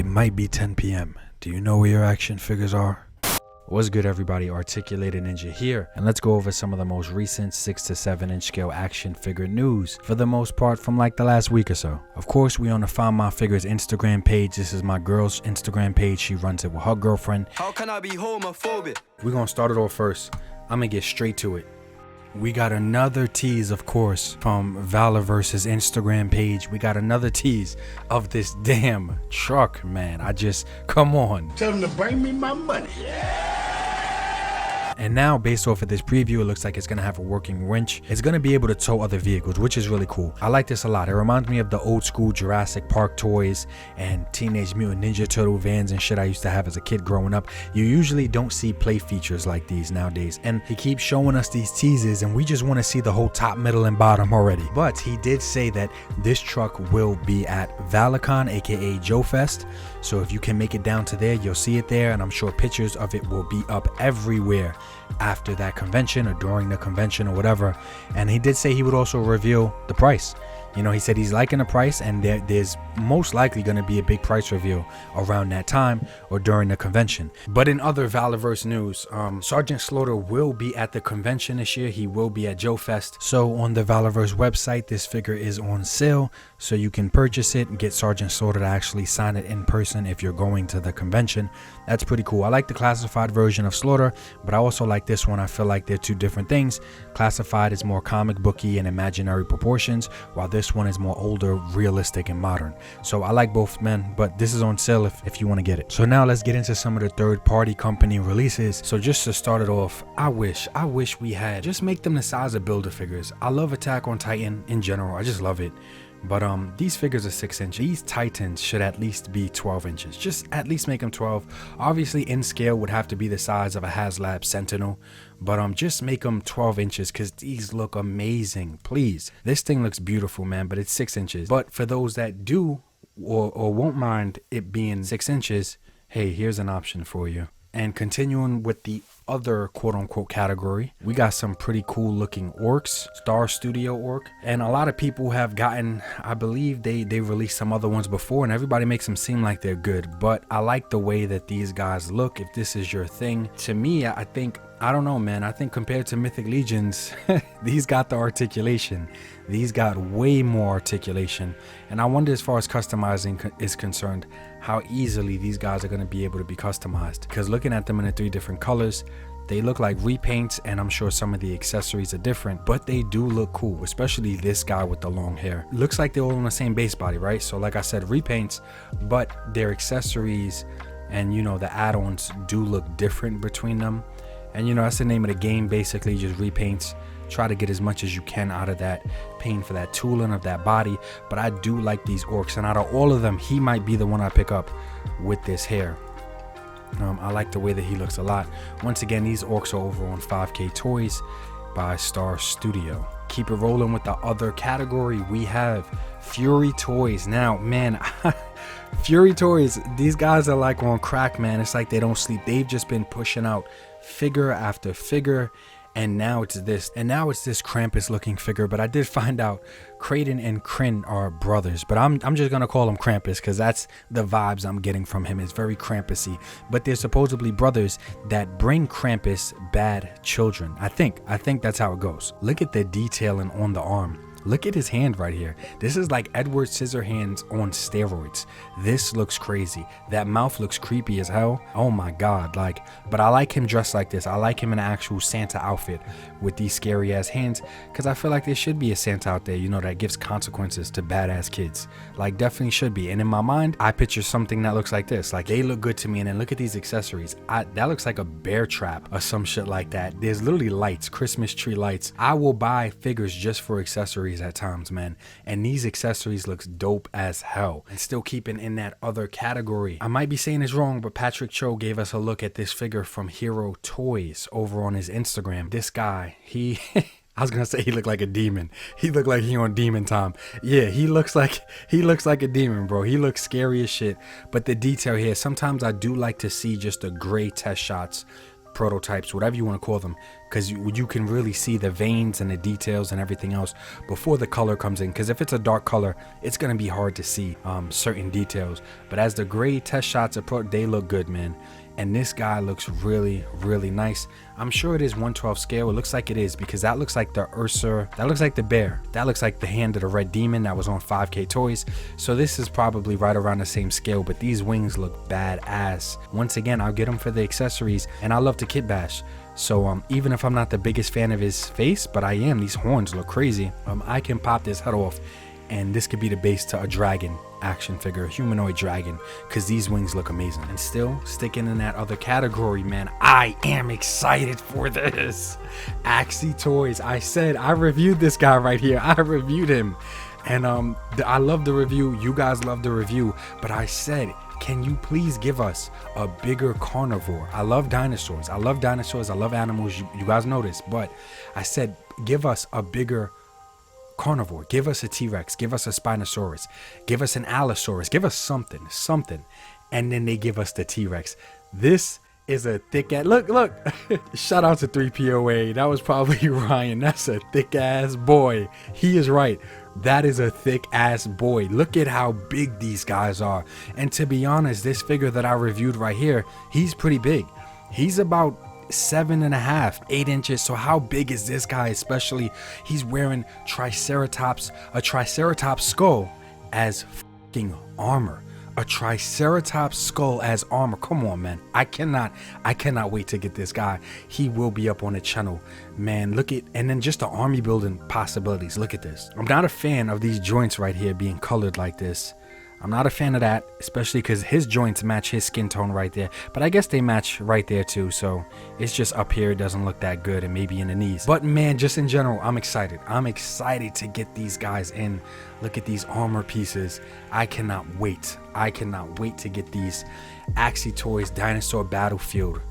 It might be 10 p.m. Do you know where your action figures are? What's good, everybody? Articulated Ninja here, and let's go over some of the most recent 6 to 7 inch scale action figure news, for the most part from like the last week or so. Of course, we on the Find My Figures Instagram page. This is my girl's Instagram page. She runs it with her girlfriend. How can I be homophobic? We're gonna start it off first. I'm gonna get straight to it. We got another tease, of course, from Valorverse's Instagram page. We got another tease of this damn truck, man. Come on. Tell them to bring me my money. And now, based off of this preview, it looks like it's going to have a working winch. It's going to be able to tow other vehicles, which is really cool. I like this a lot. It reminds me of the old school Jurassic Park toys and Teenage Mutant Ninja Turtle vans and shit I used to have as a kid growing up. You usually don't see play features like these nowadays. And he keeps showing us these teases and we just want to see the whole top, middle, and bottom already. But he did say that this truck will be at Valicon, aka Joe Fest. So if you can make it down to there, you'll see it there. And I'm sure pictures of it will be up everywhere after that convention or during the convention or whatever. And he did say he would also reveal the price. You know, he said he's liking the price, and there's most likely going to be a big price reveal around that time or during the convention. But in other Valorverse news, Sergeant Slaughter will be at the convention this year. He will be at Joe Fest. So on the Valorverse website, this figure is on sale, so you can purchase it and get Sergeant Slaughter to actually sign it in person if you're going to the convention. That's pretty cool. I like the classified version of Slaughter, but I also like this one. I feel like they're two different things. Classified is more comic booky and imaginary proportions, while this one is more older, realistic, and modern. So I like both, men, but this is on sale if you want to get it. So now let's get into some of the third-party company releases. So just to start it off, I wish we had just make them the size of Build-A-Figures. I love Attack on Titan in general. I just love it. But these figures are 6 inches. These Titans should at least be 12 inches. Just at least make them 12. Obviously, in scale would have to be the size of a HasLab Sentinel. But just make them 12 inches because these look amazing. Please. This thing looks beautiful, man, but it's 6 inches. But for those that do or won't mind it being 6 inches, hey, here's an option for you. And continuing with the other quote-unquote category, we got some pretty cool looking orcs, Star Studio orc, and a lot of people have gotten, I believe they released some other ones before, and everybody makes them seem like they're good, but I like the way that these guys look. If this is your thing, to me, I don't know, man, I think compared to Mythic Legions, these got the articulation. These got way more articulation, and I wonder, as far as customizing is concerned, how easily these guys are going to be able to be customized, because looking at them in the 3 different colors, they look like repaints, and I'm sure some of the accessories are different, but they do look cool, especially this guy with the long hair. Looks like they're all on the same base body, right? So like I said, repaints, but their accessories and, you know, the add-ons do look different between them. And, you know, that's the name of the game, basically, just repaints. Try to get as much as you can out of that, paying for that tooling of that body. But I do like these orcs, and out of all of them, he might be the one I pick up with this hair. I like the way that he looks a lot. Once again, these orcs are over on 5K Toys by Star Studio. Keep it rolling with the other category. We have Fury Toys. Now, man, Fury Toys, these guys are like on crack, man. It's like they don't sleep. They've just been pushing out figure after figure. And now it's this Krampus looking figure. But I did find out Kraden and Kryn are brothers, but I'm just gonna call him Krampus because that's the vibes I'm getting from him. It's very Krampusy. But they're supposedly brothers that bring Krampus bad children. I think that's how it goes. Look at the detailing on the arm. Look at his hand right here. This is like Edward Scissorhands on steroids. This looks crazy. That mouth looks creepy as hell. Oh my God. But I like him dressed like this. I like him in an actual Santa outfit with these scary ass hands, because I feel like there should be a Santa out there, you know, that gives consequences to badass kids. Like, definitely should be. And in my mind, I picture something that looks like this. Like, they look good to me. And then look at these accessories. That looks like a bear trap or some shit like that. There's literally lights, Christmas tree lights. I will buy figures just for accessories at times, man, and these accessories looks dope as hell. And still keeping in that other category, I might be saying this wrong, but Patrick Cho gave us a look at this figure from Hero Toys over on his Instagram. This guy, he I was gonna say he looked like a demon. He looked like he on demon time. Yeah, he looks like a demon, bro. He looks scary as shit. But the detail here, sometimes I do like to see just the gray test shots prototypes, whatever you want to call them, because you can really see the veins and the details and everything else before the color comes in. Because if it's a dark color, it's going to be hard to see certain details. But as the gray test shots approach, they look good, man. And this guy looks really, really nice. I'm sure it is 1/12 scale. It looks like it is, because that looks like the Ursa. That looks like the bear. That looks like the hand of the red demon that was on 5K Toys. So this is probably right around the same scale, but these wings look badass. Once again, I'll get them for the accessories, and I love to kit bash. So even if I'm not the biggest fan of his face, but I am, these horns look crazy. I can pop this head off, and this could be the base to a dragon action figure, a humanoid dragon, because these wings look amazing. And still sticking in that other category, man, I am excited for this. Axie Toys. I said I reviewed this guy right here. I reviewed him, and I love the review. You guys love the review, but I said, can you please give us a bigger carnivore? I love dinosaurs. I love dinosaurs. I love animals. You guys know this, but I said, give us a bigger carnivore. Give us a T-Rex. Give us a Spinosaurus. Give us an Allosaurus. Give us something. And then they give us the T-Rex. This is a thick ass. Look. Shout out to 3POA. That was probably Ryan. That's a thick ass boy. He is right. That is a thick ass boy. Look at how big these guys are. And to be honest, this figure that I reviewed right here, he's pretty big. He's about 7.5, 8 inches. So how big is this guy? Especially, he's wearing a Triceratops skull as fucking armor. A Triceratops skull as armor. Come on, man. I cannot wait to get this guy. He will be up on the channel, man. Look at, and then just the army building possibilities. Look at this. I'm not a fan of these joints right here being colored like this. I'm not a fan of that, especially because his joints match his skin tone right there. But I guess they match right there too, so it's just up here, it doesn't look that good, and maybe in the knees. But man, just in general, I'm excited. I'm excited to get these guys in. Look at these armor pieces. I cannot wait. I cannot wait to get these Axie Toys Dinosaur Battlefield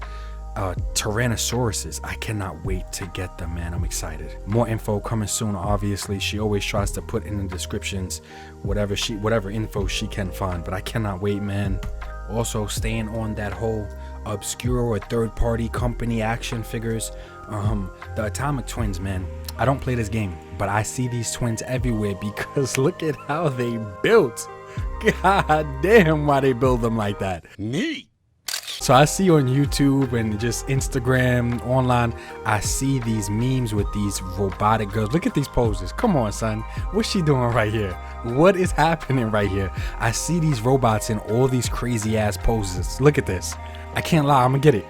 Tyrannosauruses. I cannot wait to get them, man. I'm excited. More info coming soon, obviously. She always tries to put in the descriptions whatever info she can find, but I cannot wait, man. Also, staying on that whole obscure or third-party company action figures, the Atomic Twins, man. I don't play this game, but I see these twins everywhere because look at how they built. God damn, why they build them like that. Neat. So I see on YouTube and just Instagram, online, I see these memes with these robotic girls. Look at these poses. Come on, son. What's she doing right here? What is happening right here? I see these robots in all these crazy ass poses. Look at this. I can't lie, I'm gonna get it.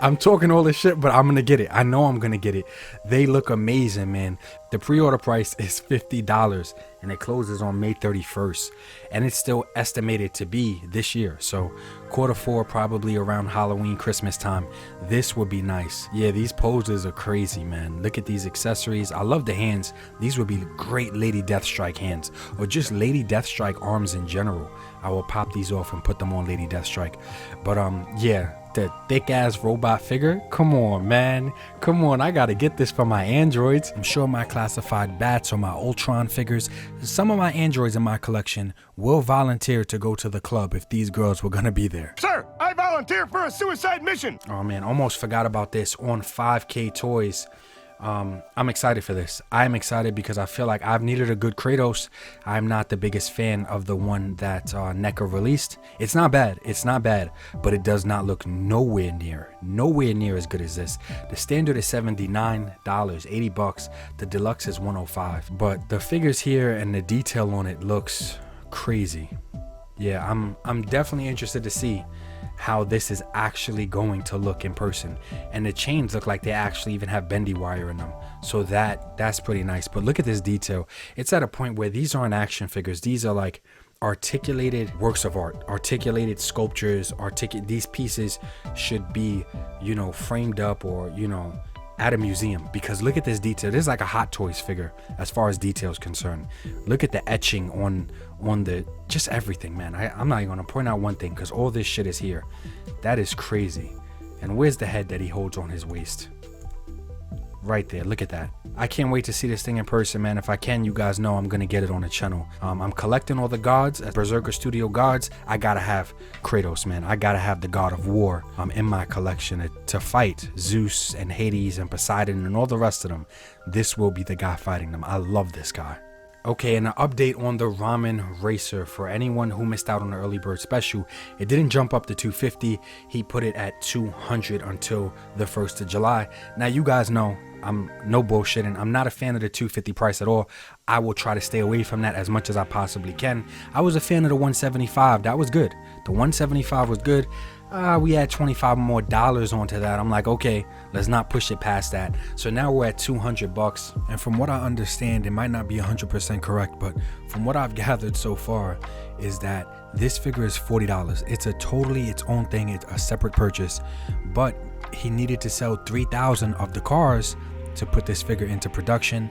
I'm talking all this shit, but I'm gonna get it. I know I'm gonna get it. They look amazing, man. The pre-order price is $50 and it closes on May 31st, and it's still estimated to be this year. So Q4, probably around Halloween, Christmas time. This would be nice. Yeah, these poses are crazy, man. Look at these accessories. I love the hands. These would be great Lady Deathstrike hands, or just Lady Deathstrike arms in general. I will pop these off and put them on Lady Deathstrike. But yeah, the thick ass robot figure. Come on, man. Come on, I gotta get this for my androids. I'm sure my classified bats or my Ultron figures, some of my androids in my collection will volunteer to go to the club if these girls were gonna be there. Sir, I volunteer for a suicide mission. Oh man, almost forgot about this. On 5K Toys, I'm excited for this. I'm excited because I feel like I've needed a good Kratos. I'm not the biggest fan of the one that NECA released. It's not bad, but it does not look nowhere near as good as this. The standard is $79, 80 bucks. The deluxe is $105. But the figures here and the detail on it looks crazy. Yeah, I'm definitely interested to see how this is actually going to look in person. And the chains look like they actually even have bendy wire in them, so that's pretty nice. But look at this detail. It's at a point where these aren't action figures. These are like articulated works of art, articulated sculptures. These pieces should be, you know, framed up or, you know, at a museum, because look at this detail. This is like a Hot Toys figure as far as detail is concerned. Look at the etching on the just everything, man. I'm not even gonna point out one thing because all this shit is here. That is crazy. And where's the head that he holds on his waist? right there. Look at that. I can't wait to see this thing in person, man. If I can, you guys know I'm gonna get it on the channel. I'm collecting all the gods, Berserker Studio gods. I gotta have Kratos, man. I gotta have the God of War in my collection to fight Zeus and Hades and Poseidon and all the rest of them. This will be the guy fighting them. I love this guy. Okay, and an update on the Ramen Racer. For anyone who missed out on the early bird special, it didn't jump up to $250. He put it at $200 until the 1st of July. Now, you guys know I'm no bullshitting. I'm not a fan of the $250 price at all. I will try to stay away from that as much as I possibly can. I was a fan of the $175. That was good. The $175 was good. We had $25 more onto that. I'm like, okay, let's not push it past that. So now we're at $200. And from what I understand, it might not be 100% correct, but from what I've gathered so far is that this figure is $40. It's a totally its own thing. It's a separate purchase, but he needed to sell 3,000 of the cars to put this figure into production.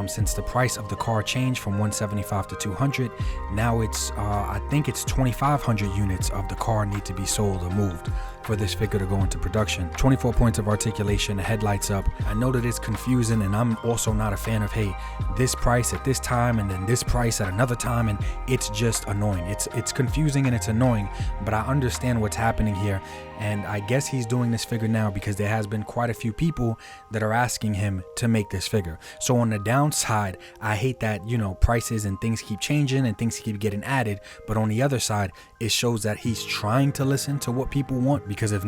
Since the price of the car changed from 175 to 200, now it's I think it's 2,500 units of the car need to be sold or moved for this figure to go into production. 24 points of articulation, the headlights up. I know that it's confusing, and I'm also not a fan of, hey, this price at this time and then this price at another time, and it's just annoying. It's confusing and it's annoying, but I understand what's happening here, and I guess he's doing this figure now because there has been quite a few people that are asking him to make this figure. So on the downside, I hate that, you know, prices and things keep changing and things keep getting added, but on the other side, it shows that he's trying to listen to what people want, because if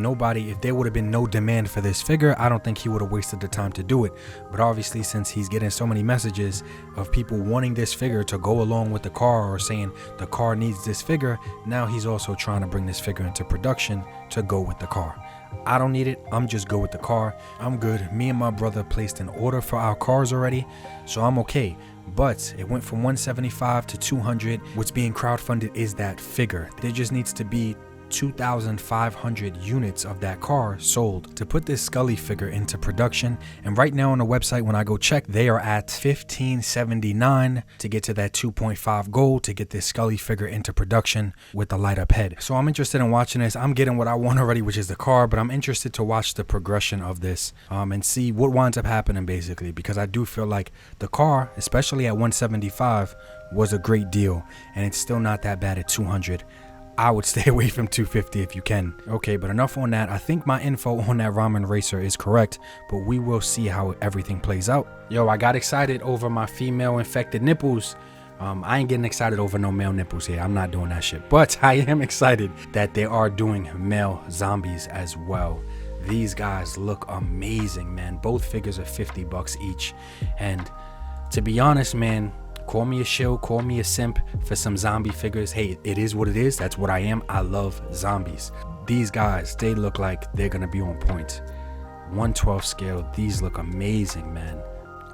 there would have been no demand for this figure, I don't think he would have wasted the time to do it. But obviously, since he's getting so many messages of people wanting this figure to go along with the car or saying the car needs this figure, now he's also trying to bring this figure into production to go with the car. I don't need it. I'm just go with the car. I'm good. Me and my brother placed an order for our cars already, so I'm okay. But it went from 175 to 200. What's being crowdfunded is that figure. There just needs to be 2,500 units of that car sold to put this Scully figure into production. And right now on the website, when I go check, they are at $1,579 to get to that 2.5 goal to get this Scully figure into production with the light up head. So I'm interested in watching this. I'm getting what I want already, which is the car, but I'm interested to watch the progression of this and see what winds up happening, basically, because I do feel like the car, especially at 175, was a great deal, and it's still not that bad at 200. I would stay away from 250 if you can. Okay, but enough on that. I think my info on that Ramen Racer is correct, but we will see how everything plays out. Yo, I got excited over my female infected nipples. I ain't getting excited over no male nipples here. I'm not doing that shit. But I am excited that they are doing male zombies as well. These guys look amazing, man. Both figures are $50 each. And to be honest, man, call me a shill, call me a simp for some zombie figures. Hey, it is what it is. That's what I am. I love zombies. These guys, they look like they're gonna be on point. 1/12 scale. These look amazing, man.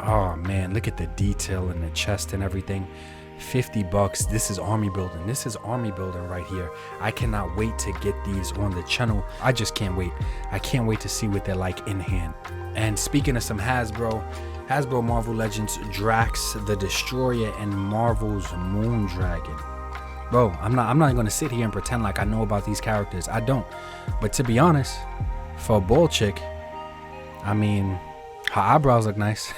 Oh man, look at the detail in the chest and everything. $50. This is army building. This is army building right here. I cannot wait to get these on the channel. I just can't wait. I can't wait to see what they're like in hand. And speaking of some Hasbro Marvel Legends Drax the Destroyer and Marvel's Moondragon. Bro, I'm not going to sit here and pretend like I know about these characters. I don't. But to be honest, for a bald chick, I mean, her eyebrows look nice.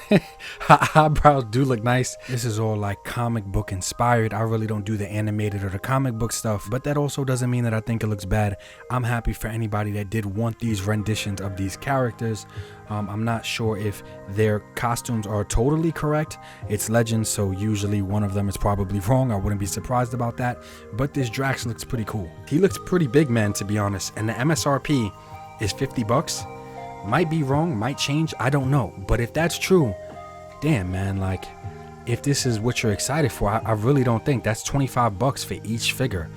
Her eyebrows do look nice. This is all like comic book inspired. I really don't do the animated or the comic book stuff, but that also doesn't mean that I think it looks bad. I'm happy for anybody that did want these renditions of these characters. I'm not sure if their costumes are totally correct. It's Legends, so usually one of them is probably wrong. I wouldn't be surprised about that, but this Drax looks pretty cool. He looks pretty big, man, to be honest, and the MSRP is $50. Might be wrong, might change, I don't know. But if that's true, damn, man, like, if this is what you're excited for, I really don't think that's $25 for each figure.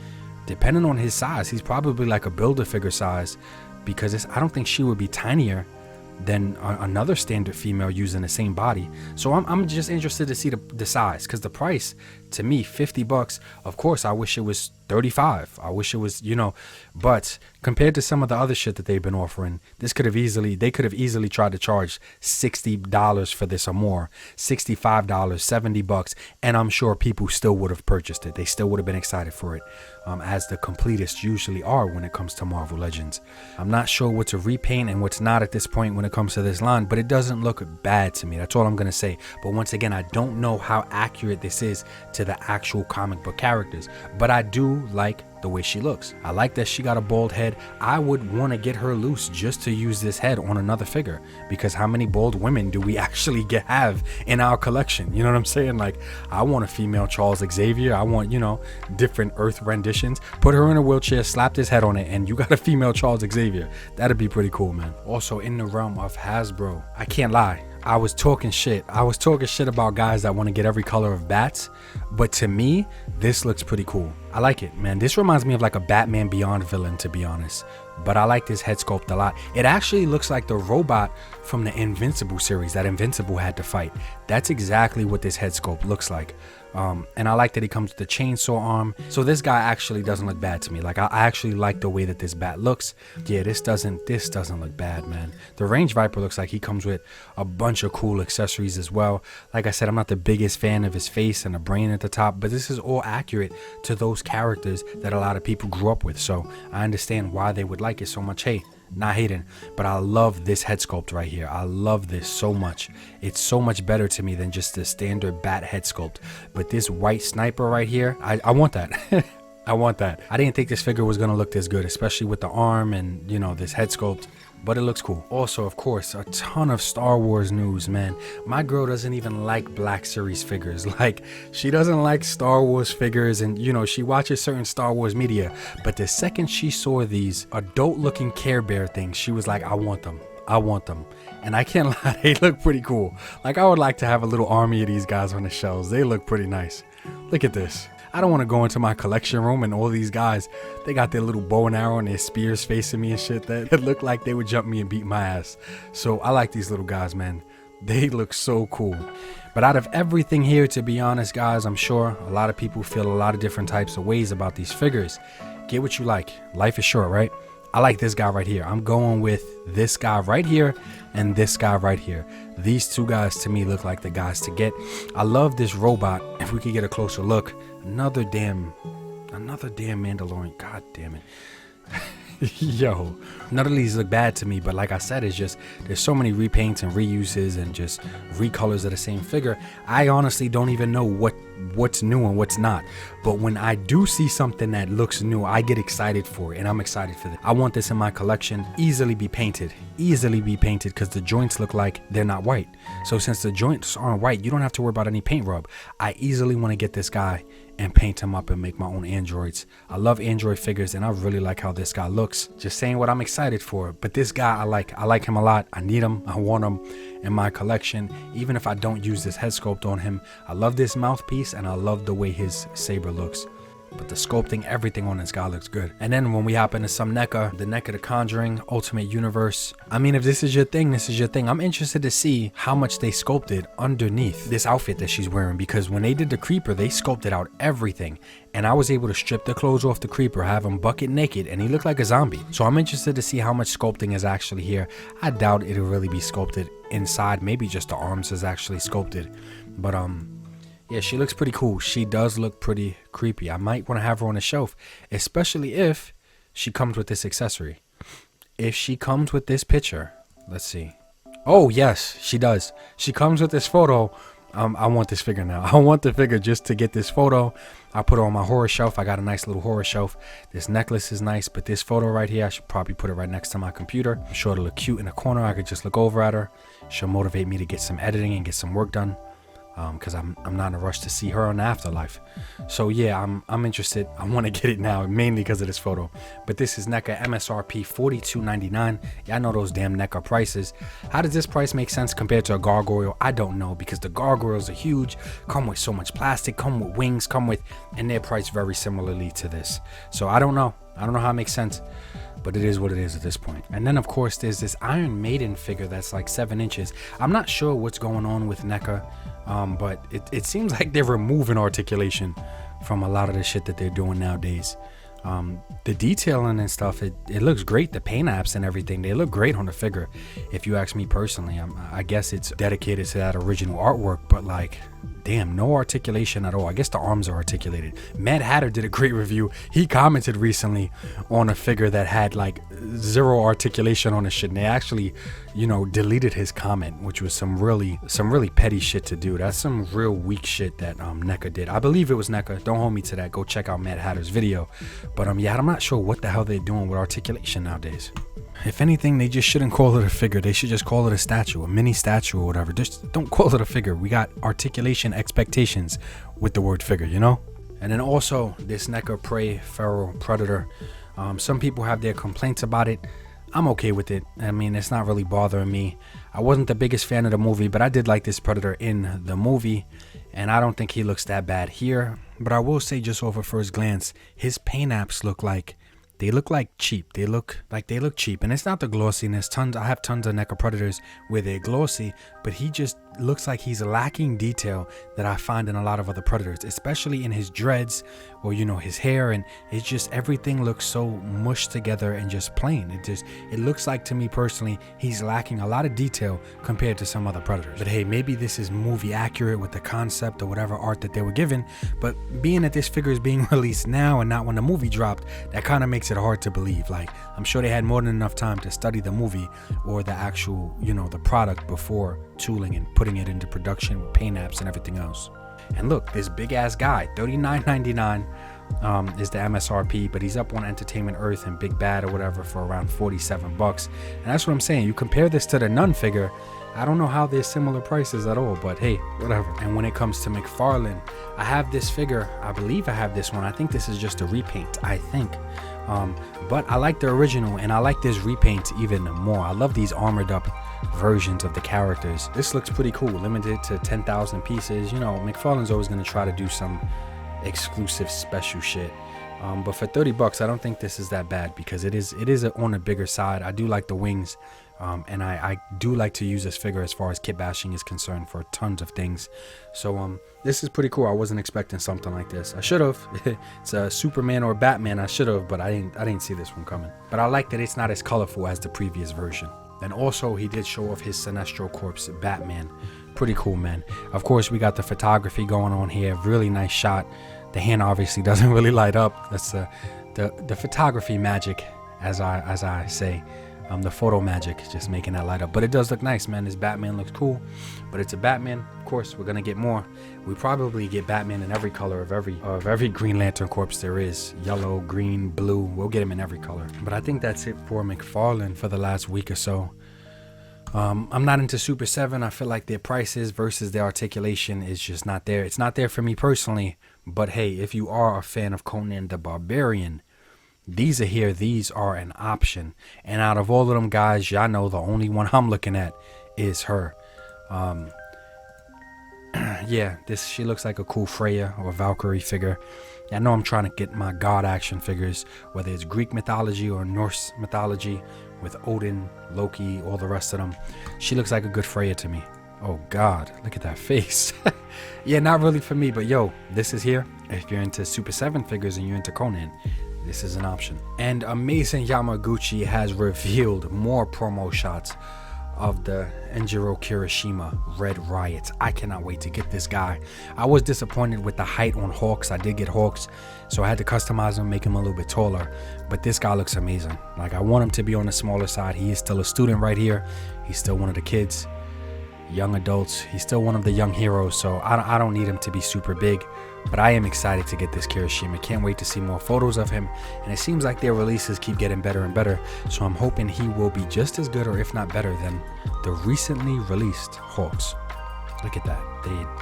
Depending on his size, he's probably like a builder figure size, because I don't think she would be tinier than another standard female using the same body. So I'm just interested to see the size, because the price, to me, $50. Of course, I wish it was $35. I wish it was, you know, but compared to some of the other shit that they've been offering, they could have easily tried to charge $60 for this or more, $65, $70, and I'm sure people still would have purchased it. They still would have been excited for it, as the completists usually are when it comes to Marvel Legends. I'm not sure what's a repaint and what's not at this point when it comes to this line, but it doesn't look bad to me. That's all I'm gonna say. But once again, I don't know how accurate this is to the actual comic book characters, but I do like the way she looks. I like that she got a bald head. I would want to get her loose just to use this head on another figure, because how many bald women do we actually have in our collection? You know what I'm saying? Like, I want a female Charles Xavier. I want, you know, different Earth renditions. Put her in a wheelchair, slap this head on it, and you got a female Charles Xavier. That'd be pretty cool, man. Also, in the realm of Hasbro, I can't lie, I was talking shit about guys that want to get every color of bats, but to me, this looks pretty cool. I like it, man. This reminds me of like a Batman Beyond villain, to be honest, but I like this head sculpt a lot. It actually looks like the robot from the Invincible series that Invincible had to fight. That's exactly what this head sculpt looks like. And I like that he comes with the chainsaw arm. So this guy actually doesn't look bad to me. Like, I actually like the way that this bat looks. Yeah, this doesn't look bad, man. The Range Viper looks like he comes with a bunch of cool accessories as well. Like I said, I'm not the biggest fan of his face and the brain at the top, but this is all accurate to those characters that a lot of people grew up with. So I understand why they would like it so much. Hey, not hating, but I love this head sculpt right here. I love this so much. It's so much better to me than just the standard bat head sculpt. But this white sniper right here, I want that. I want that. I didn't think this figure was gonna look this good, especially with the arm and, you know, this head sculpt, but it looks cool. Also, of course, a ton of Star Wars news, man. My girl doesn't even like Black Series figures. Like, she doesn't like Star Wars figures, and, you know, she watches certain Star Wars media, but the second she saw these adult looking Care Bear things, she was like, I want them. I want them. And I can't lie, they look pretty cool. Like, I would like to have a little army of these guys on the shelves. They look pretty nice. Look at this. I don't want to go into my collection room and all these guys, they got their little bow and arrow and their spears facing me and shit that it looked like they would jump me and beat my ass. So I like these little guys, man. They look so cool. But out of everything here, to be honest, guys, I'm sure a lot of people feel a lot of different types of ways about these figures. Get what you like. Life is short, right? I like this guy right here. I'm going with this guy right here and this guy right here. These two guys to me look like the guys to get. I love this robot. If we could get a closer look, another damn Mandalorian. God damn it. Yo, none of these look bad to me, but like I said, it's just there's so many repaints and reuses and just recolors of the same figure. I honestly don't even know what's new and what's not, but when I do see something that looks new, I get excited for it, and I'm excited for it. I want this in my collection. Easily be painted because the joints look like they're not white. So since the joints aren't white, you don't have to worry about any paint rub. I easily want to get this guy and paint him up and make my own androids. I love android figures, and I really like how this guy looks. Just saying what I'm excited for. But this guy, I like him a lot. I need him. I want him in my collection, even if I don't use this head sculpt on him. I love this mouthpiece, and I love the way his saber looks. But the sculpting, everything on this guy looks good. And then when we hop into some NECA, the NECA The Conjuring Ultimate Universe, I mean, if this is your thing, this is your thing. I'm interested to see how much they sculpted underneath this outfit that she's wearing, because when they did the Creeper, they sculpted out everything. And I was able to strip the clothes off the Creeper, have him bucket naked, and he looked like a zombie. So I'm interested to see how much sculpting is actually here. I doubt it'll really be sculpted inside. Maybe just the arms is actually sculpted. But yeah, she looks pretty cool. She does look pretty creepy. I might want to have her on the shelf, especially if she comes with this accessory. If she comes with this picture, let's see. Oh, yes, she does. She comes with this photo. I want this figure now. I want the figure just to get this photo. I'll put it on my horror shelf. I got a nice little horror shelf. This necklace is nice, but this photo right here, I should probably put it right next to my computer. I'm sure it'll look cute in the corner. I could just look over at her. She'll motivate me to get some editing and get some work done. Because I'm not in a rush to see her on the afterlife. So yeah, I'm interested. I want to get it now, mainly because of this photo. But this is NECA MSRP $42.99. Yeah, I know those damn NECA prices. How does this price make sense compared to a gargoyle? I don't know, because the gargoyles are huge, come with so much plastic, come with wings, and they're priced very similarly to this. So I don't know. I don't know how it makes sense, but it is what it is at this point. And then of course there's this Iron Maiden figure that's like 7 inches. I'm not sure what's going on with NECA, but it seems like they're removing articulation from a lot of the shit that they're doing nowadays. The detailing and stuff, it looks great. The paint apps and everything, they look great on the figure. If you ask me personally, I guess it's dedicated to that original artwork, but like, damn, no articulation at all. I guess the arms are articulated. Mad Hatter did a great review. He commented recently on a figure that had like zero articulation on the shit, and they actually, you know, deleted his comment, which was some really petty shit to do. That's some real weak shit that NECA did. I believe it was NECA. Don't hold me to that. Go check out Mad Hatter's video. But yeah, I'm not sure what the hell they're doing with articulation nowadays. If anything, they just shouldn't call it a figure. They should just call it a statue, a mini statue or whatever. Just don't call it a figure. We got articulation expectations with the word figure, you know? And then also this NECA Prey Feral Predator. Some people have their complaints about it. I'm okay with it. I mean, it's not really bothering me. I wasn't the biggest fan of the movie, but I did like this Predator in the movie, and I don't think he looks that bad here. But I will say, just over first glance, his paint apps look like cheap. They look cheap, and it's not the glossiness. I have tons of NECA Predators where they're glossy, but he just looks like he's lacking detail that I find in a lot of other Predators, especially in his dreads or, you know, his hair, and it's just everything looks so mushed together and just plain. It looks like, to me personally, he's lacking a lot of detail compared to some other Predators. But hey, maybe this is movie accurate with the concept or whatever art that they were given, but being that this figure is being released now and not when the movie dropped, that kind of makes it hard to believe. Like, I'm sure they had more than enough time to study the movie or the actual, you know, the product before tooling and putting it into production with paint apps and everything else. And look, this big ass guy, $39.99 is the MSRP, but he's up on Entertainment Earth and Big Bad or whatever for around $47. And that's what I'm saying. You compare this to the Nun figure, I don't know how they're similar prices at all, but hey, whatever. And when it comes to McFarlane, I have this figure. I believe I have this one. I think this is just a repaint, I think. But I like the original, and I like this repaint even more. I love these armored up versions of the characters. This looks pretty cool, limited to 10,000 pieces. You know, McFarlane's always going to try to do some exclusive special shit. But for $30, I don't think this is that bad, because it is on the bigger side. I do like the wings, and I do like to use this figure as far as kit bashing is concerned for tons of things. So this is pretty cool. I wasn't expecting something like this. I should have. It's a Superman or Batman. I should have, but I didn't see this one coming. But I like that it's not as colorful as the previous version. And also, he did show off his Sinestro Corpse Batman. Pretty cool, man. Of course, we got the photography going on here. Really nice shot. The hand obviously doesn't really light up. That's the photography magic, as I say. The photo magic, just making that light up. But it does look nice, man. This Batman looks cool. But it's a Batman. Of course, we're gonna get more. We probably get Batman in every color of every Green Lantern corpse there is. Yellow, green, blue. We'll get him in every color. But I think that's it for McFarlane for the last week or so. I'm not into Super 7. I feel like their prices versus their articulation is just not there. It's not there for me personally. But hey, if you are a fan of Conan the Barbarian, these are here. These are an option. And out of all of them guys, y'all know the only one I'm looking at is her. Yeah, she looks like a cool Freya or Valkyrie figure. I know I'm trying to get my god action figures, whether it's Greek mythology or Norse mythology, with Odin, Loki, all the rest of them. She looks like a good Freya to me. Oh God, look at that face. Yeah, not really for me, but yo, this is here. If you're into Super 7 figures and you're into Conan, this is an option. And Amazing Yamaguchi has revealed more promo shots of the Enjiro Kirishima Red Riot. I cannot wait to get this guy. I was disappointed with the height on Hawks. I did get Hawks, so I had to customize him, make him a little bit taller. But this guy looks amazing. Like, I want him to be on the smaller side. He is still a student right here. He's still one of the kids, young adults. He's still one of the young heroes, so I don't need him to be super big. But I am excited to get this Kirishima. Can't wait to see more photos of him. And it seems like their releases keep getting better and better. So I'm hoping he will be just as good, or if not better, than the recently released Hawks. Look at that.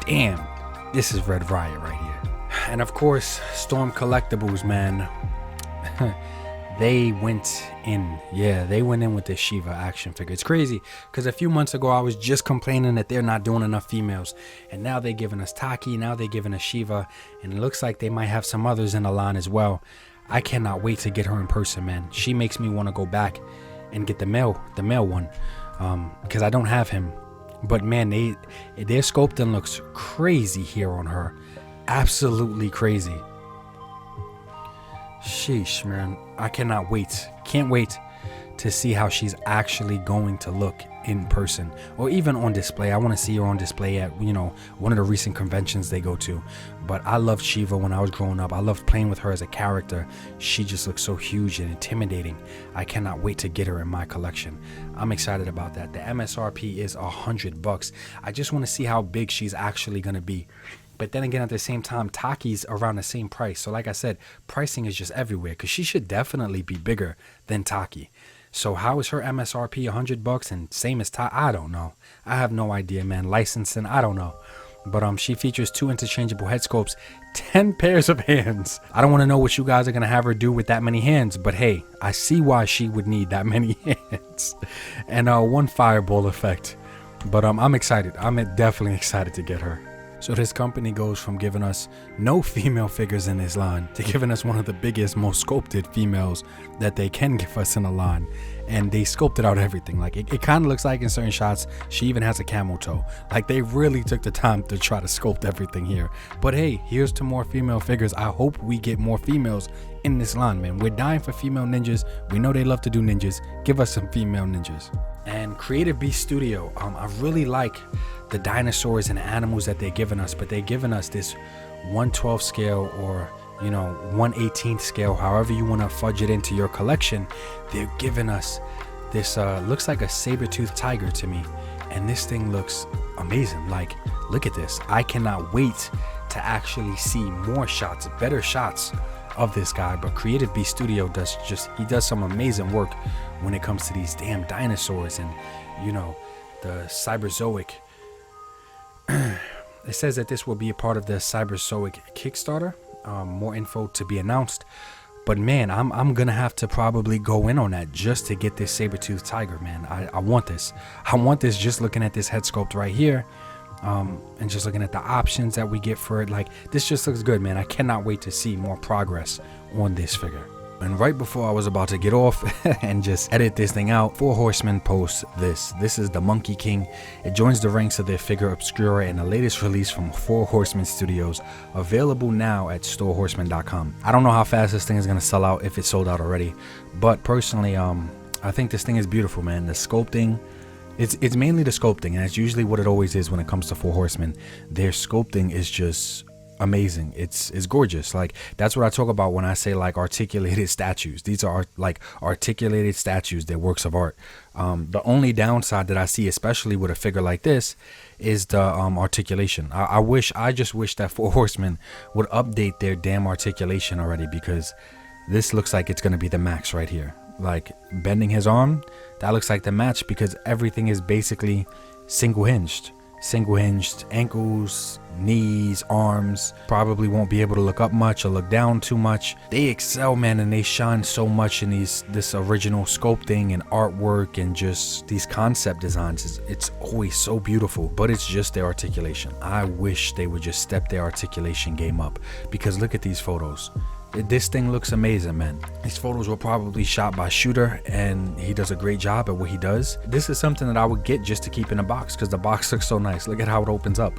Damn, this is Red Riot right here. And of course, Storm Collectibles, man. They went in. Yeah, they went in with this Shiva action figure. It's crazy, because a few months ago I was just complaining that they're not doing enough females, and now they're giving us Taki, now they're giving us Shiva, and it looks like they might have some others in the line as well. I cannot wait to get her in person, man. She makes me want to go back and get the male one, because I don't have him. But man, their sculpting looks crazy here on her. absolutely crazy. Sheesh, man. I cannot wait. Can't wait to see how she's actually going to look in person or even on display. I want to see her on display at, one of the recent conventions they go to. But I loved Shiva when I was growing up. I loved playing with her as a character. She just looks so huge and intimidating. I cannot wait to get her in my collection. I'm excited about that. The MSRP is $100. I just want to see how big she's actually going to be. But then again, at the same time, Taki's around the same price. So like I said, pricing is just everywhere because she should definitely be bigger than Taki. So how is her MSRP $100 and same as Taki? I don't know. I have no idea, man. Licensing, I don't know. But she features 2 interchangeable head sculpts, 10 pairs of hands. I don't want to know what you guys are going to have her do with that many hands. But hey, I see why she would need that many hands. And 1 fireball effect. But I'm excited. I'm definitely excited to get her. So this company goes from giving us no female figures in this line to giving us one of the biggest, most sculpted females that they can give us in a line. And they sculpted out everything. Like it kind of looks like in certain shots, she even has a camel toe. Like they really took the time to try to sculpt everything here. But hey, here's to more female figures. I hope we get more females in this line, man. We're dying for female ninjas. We know they love to do ninjas. Give us some female ninjas. And Creative Beast Studio, I really like the dinosaurs and animals that they're giving us, but they're giving us this 1/12 scale or 1/18 scale, however you want to fudge it into your collection. They're giving us this looks like a saber-toothed tiger to me, and this thing looks amazing. Like, look at this. I cannot wait to actually see more shots, better shots of this guy. But Creative Beast Studio does some amazing work when it comes to these damn dinosaurs and the Cyberzoic. It says that this will be a part of the Cyberzoic Kickstarter. More info to be announced. But man, I'm gonna have to probably go in on that just to get this saber-toothed tiger, man. I want this. I want this just looking at this head sculpt right here. And just looking at the options that we get for it. Like, this just looks good, man. I cannot wait to see more progress on this figure. And right before I was about to get off and just edit this thing out, 4 Horsemen posts this. This is the Monkey King. It joins the ranks of their figure Obscura in the latest release from 4 Horsemen Studios, available now at storehorseman.com. I don't know how fast this thing is going to sell out, if it's sold out already, but personally, I think this thing is beautiful, man. The sculpting, it's mainly the sculpting, and that's usually what it always is when it comes to 4 Horsemen. Their sculpting is just amazing. It's gorgeous. Like, that's what I talk about when I say like articulated statues. These are like articulated statues. They're works of art. The only downside that I see, especially with a figure like this, is the articulation. I just wish that 4 Horsemen would update their damn articulation already, because this looks like it's going to be the max right here. Like, bending his arm, that looks like the match, because everything is basically single hinged ankles, knees, arms. Probably won't be able to look up much or look down too much. They excel, man, and they shine so much in this original sculpting and artwork and just these concept designs. It's always so beautiful, but it's just their articulation. I wish they would just step their articulation game up, because look at these photos. This thing looks amazing, man. These photos were probably shot by Shooter, and he does a great job at what he does. This is something that I would get just to keep in a box, because the box looks so nice. Look at how it opens up.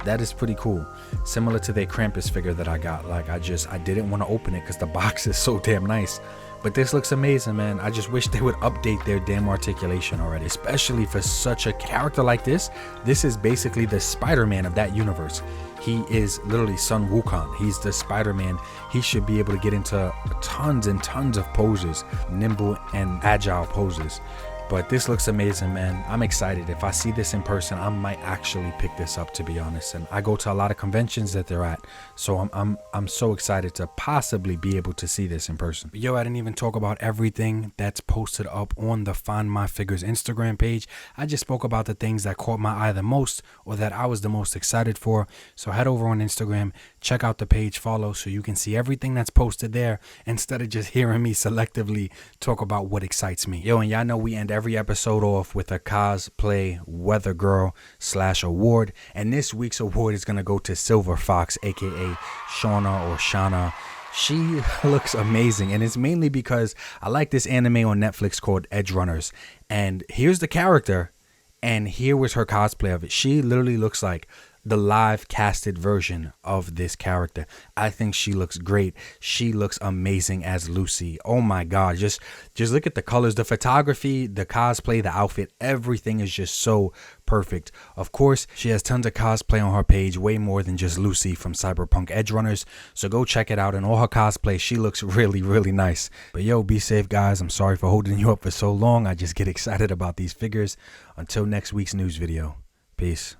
That is pretty cool. Similar to their Krampus figure that I got. Like, I didn't want to open it because the box is so damn nice. But this looks amazing, man. I just wish they would update their damn articulation already, especially for such a character like this. This is basically the Spider-Man of that universe. He is literally Sun Wukong. He's the Spider-Man. He should be able to get into tons and tons of poses, nimble and agile poses. But this looks amazing, man. I'm excited. If I see this in person, I might actually pick this up, to be honest. And I go to a lot of conventions that they're at, so I'm so excited to possibly be able to see this in person. But yo, I didn't even talk about everything that's posted up on the Find My Figures Instagram page. I just spoke about the things that caught my eye the most, or that I was the most excited for. So head over on Instagram, check out the page, follow, so you can see everything that's posted there, instead of just hearing me selectively talk about what excites me. Yo, and y'all know we end every episode off with a cosplay weather girl / award, and this week's award is gonna go to Silver Fox, aka Shauna or Shana. She looks amazing, and it's mainly because I like this anime on Netflix called Edge Runners, and here's the character, and here was her cosplay of it. She literally looks like the live casted version of this character. I think she looks great. She looks amazing as Lucy. Oh my God. Just look at the colors, the photography, the cosplay, the outfit. Everything is just so perfect. Of course, she has tons of cosplay on her page, way more than just Lucy from Cyberpunk Edgerunners. So go check it out. And all her cosplay, she looks really, really nice. But yo, be safe, guys. I'm sorry for holding you up for so long. I just get excited about these figures. Until next week's news video. Peace.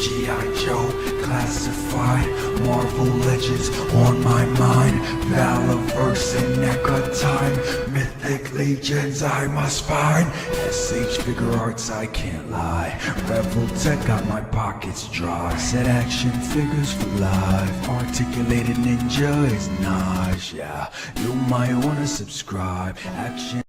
G.I. Joe, classified, Marvel Legends on my mind, Valaverse and NECA time, Mythic Legions I must find, SH Figure Arts I can't lie, Rebel Tech got my pockets dry, Set action figures for life, Articulated Ninja is nice, yeah, you might wanna subscribe, action